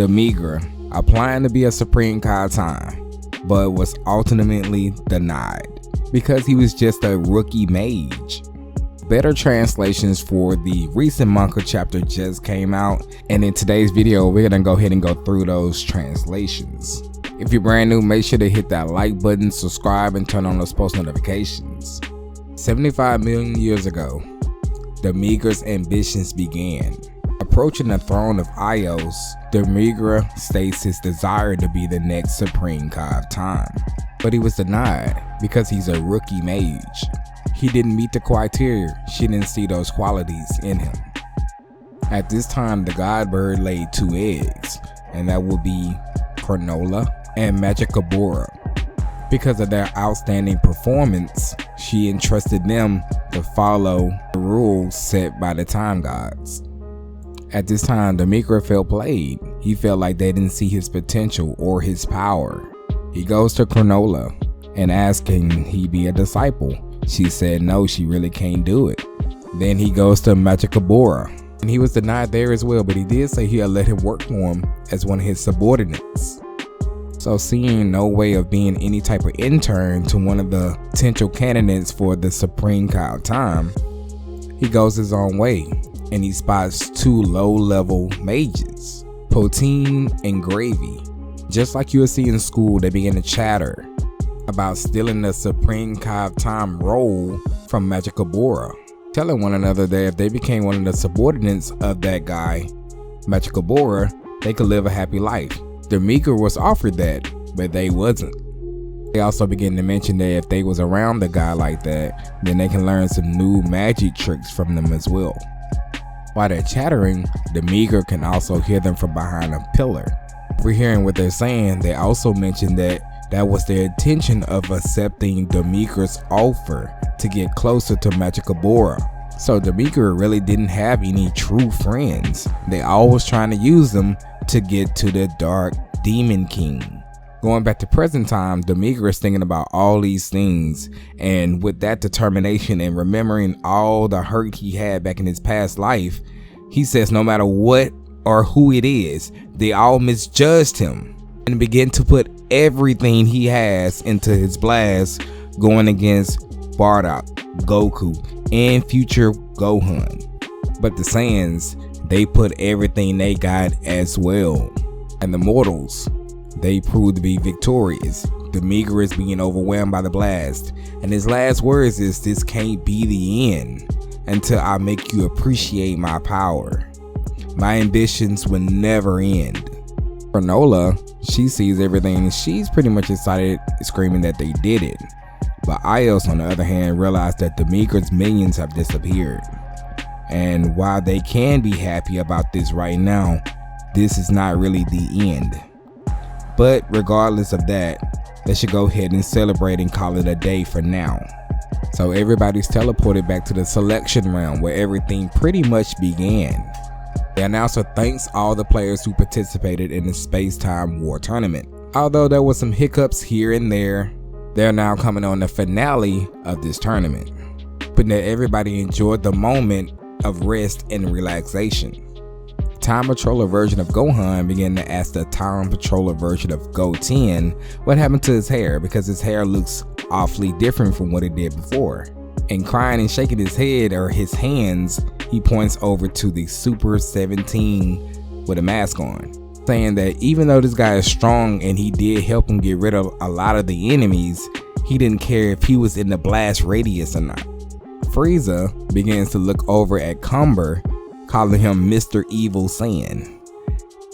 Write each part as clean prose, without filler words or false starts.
Demigra, applying to be a Supreme Kai time, but was ultimately denied because he was just a rookie mage. Better translations for the recent manga chapter just came out, and in today's video we're gonna go ahead and go through those translations. If you're brand new, make sure to hit that like button, subscribe, and turn on those post notifications. 75 million years ago, Demigra's ambitions began. Approaching the throne of Ios, Demigra states his desire to be the next Supreme Kai of time, but he was denied because he's a rookie mage. He didn't meet the criteria. She didn't see those qualities in him. At this time, the god bird laid 2 eggs, and that would be YeLLa and Magicabura. Because of their outstanding performance, she entrusted them to follow the rules set by the time gods. At this time, Demigra felt played. He felt like they didn't see his potential or his power. He goes to YeLLa and asks can he be a disciple. She said no, she really can't do it. Then he goes to Magicabura, and he was denied there as well, but he did say he'll let him work for him as one of his subordinates. So seeing no way of being any type of intern to one of the potential candidates for the Supreme Kai of time, he goes his own way, and he spots 2 low-level mages, Poutine and Gravy. Just like you would see in school, they begin to chatter about stealing the Supreme Kai of time role from Magicabura, telling one another that if they became one of the subordinates of that guy, Magicabura, they could live a happy life. Demigra was offered that, but they wasn't. They also began to mention that if they was around the guy like that, then they can learn some new magic tricks from them as well. While they're chattering, Demigra can also hear them from behind a pillar. We're hearing what they're saying. They also mentioned that was their intention of accepting Demigra's offer to get closer to Magicabura. So Demigra really didn't have any true friends. They always trying to use them to get to the Dark Demon King. Going back to present time, Demigra is thinking about all these things, and with that determination and remembering all the hurt he had back in his past life, he says no matter what or who it is, they all misjudged him and begin to put everything he has into his blast, going against Bardock, Goku, and future Gohan. But the Saiyans, they put everything they got as well. And the mortals, they proved to be victorious. Demigra is being overwhelmed by the blast, and his last words is, "This can't be the end until I make you appreciate my power. My ambitions will never end." YeLLa, she sees everything and she's pretty much excited, screaming that they did it. But Ios, on the other hand, realized that Demigra's minions have disappeared. And while they can be happy about this right now, this is not really the end. But regardless of that, they should go ahead and celebrate and call it a day for now. So everybody's teleported back to the selection round where everything pretty much began. The announcer thanks all the players who participated in the Space-Time War tournament. Although there were some hiccups here and there, they're now coming on the finale of this tournament, but that everybody enjoyed the moment of rest and relaxation. Time Patroller version of Gohan began to ask the Time Patroller version of Goten what happened to his hair, because his hair looks awfully different from what it did before. And crying and shaking his head or his hands, he points over to the Super 17 with a mask on, saying that even though this guy is strong and he did help him get rid of a lot of the enemies, he didn't care if he was in the blast radius or not. Frieza begins to look over at Cumber, calling him Mr. Evil Saiyan,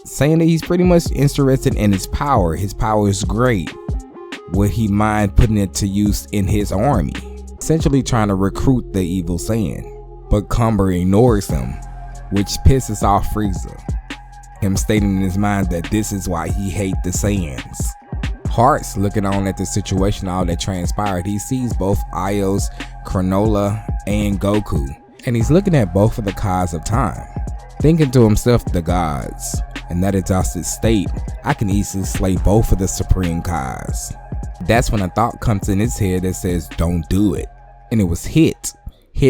saying that he's pretty much interested in his power. His power is great. Would he mind putting it to use in his army? Essentially trying to recruit the Evil Saiyan. But Cumber ignores him, which pisses off Frieza, him stating in his mind that this is why he hates the Saiyans. Heart's looking on at the situation, all that transpired. He sees both Ios, YeLLa, and Goku, and he's looking at both of the Kais of time, thinking to himself, the gods, in that exhausted state, I can easily slay both of the Supreme Kais. That's when a thought comes in his head that says, don't do it. And it was Hit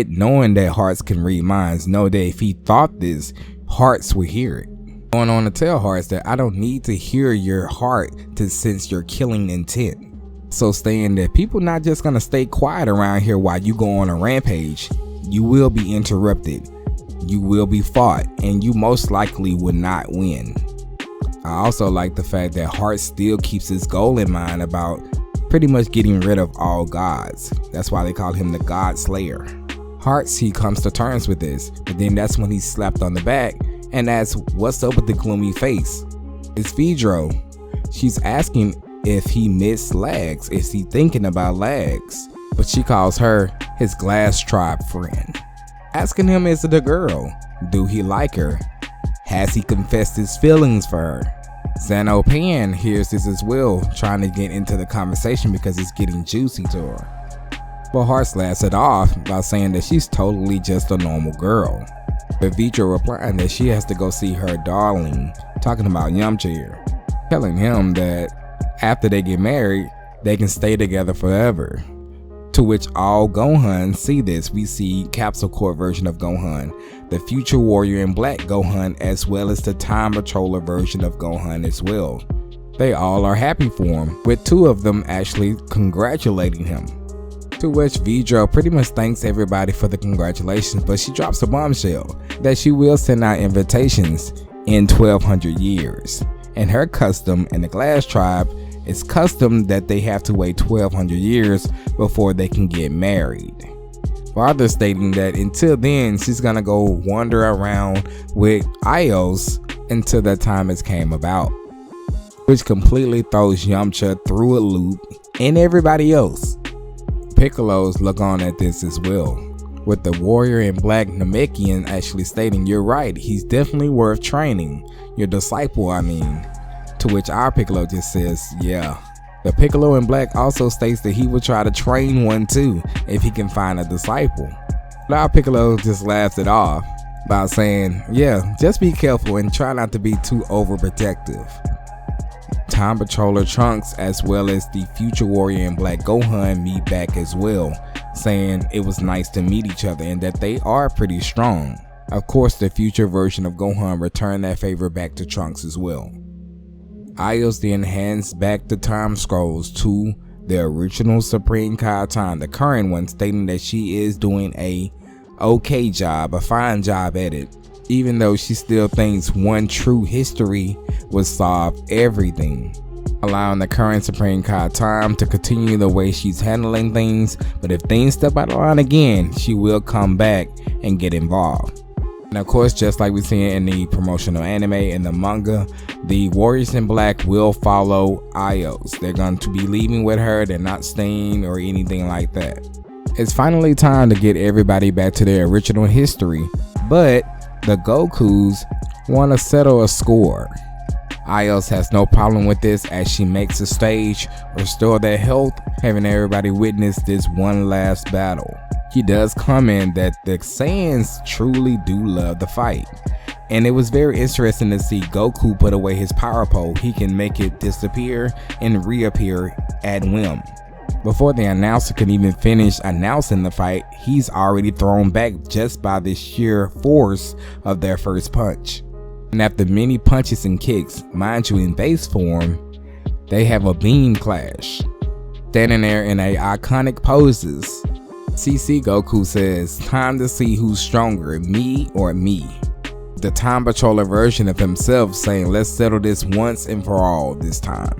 knowing that Hearts can read minds, know that if he thought this, Hearts would hear it. going on to tell Hearts that I don't need to hear your heart to sense your killing intent. So saying that people not just gonna stay quiet around here while you go on a rampage. You will be interrupted, you will be fought, and you most likely will not win. I also like the fact that Hearts still keeps his goal in mind about pretty much getting rid of all gods. That's why they call him the God Slayer. Hearts, he comes to terms with this, but then that's when he's slapped on the back and asks what's up with the gloomy face. It's Vedro. She's asking if he missed Lags, is he thinking about Lags? But she calls her his Glass Tribe friend, asking him is it a girl? Do he like her? Has he confessed his feelings for her? Zano Pan hears this as well, trying to get into the conversation because it's getting juicy to her. But Hearts laughs it off by saying that she's totally just a normal girl. But Vedro replying that she has to go see her darling, talking about Yamcha here, telling him that after they get married, they can stay together forever. To which all Gohan see this. We see Capsule Corp version of Gohan, the Future Warrior in Black Gohan, as well as the Time Patroller version of Gohan as well. They all are happy for him, with two of them actually congratulating him. To which Vedro pretty much thanks everybody for the congratulations, but she drops a bombshell that she will send out invitations in 1200 years. And her custom in the Glass Tribe is custom that they have to wait 1200 years before they can get married. Farther stating that until then, she's gonna go wander around with Ios until that time has came about. Which completely throws Yamcha through a loop and everybody else. Piccolo's look on at this as well, with the Warrior in Black Namekian actually stating, you're right, he's definitely worth training, your disciple I mean. To which our Piccolo just says, yeah. The Piccolo in Black also states that he will try to train one too if he can find a disciple. But our Piccolo just laughs it off by saying, yeah, just be careful and try not to be too overprotective. Time Patroller Trunks as well as the Future Warrior in Black Gohan meet back as well, saying it was nice to meet each other and that they are pretty strong. Of course, the future version of Gohan returned that favor back to Trunks as well. Ios then hands back the time scrolls to the original Supreme Kai Time, the current one, stating that she is doing a okay job, a fine job at it, even though she still thinks one true history would solve everything, allowing the current Supreme Kai Time to continue the way she's handling things, but if things step out of line again, she will come back and get involved. And of course, just like we see in the promotional anime and the manga, the Warriors in Black will follow Ios. They're going to be leaving with her, they're not staying or anything like that. It's finally time to get everybody back to their original history, but the Gokus want to settle a score. Ios has no problem with this as she makes a stage, restore their health, having everybody witness this one last battle. He does comment that the Saiyans truly do love the fight, and it was very interesting to see Goku put away his power pole. He can make it disappear and reappear at whim. Before the announcer can even finish announcing the fight, he's already thrown back just by the sheer force of their first punch. And after many punches and kicks, mind you in base form, they have a beam clash. Standing there in a iconic poses, CC Goku says, time to see who's stronger, me or me. The Time Patroller version of himself saying, let's settle this once and for all this time.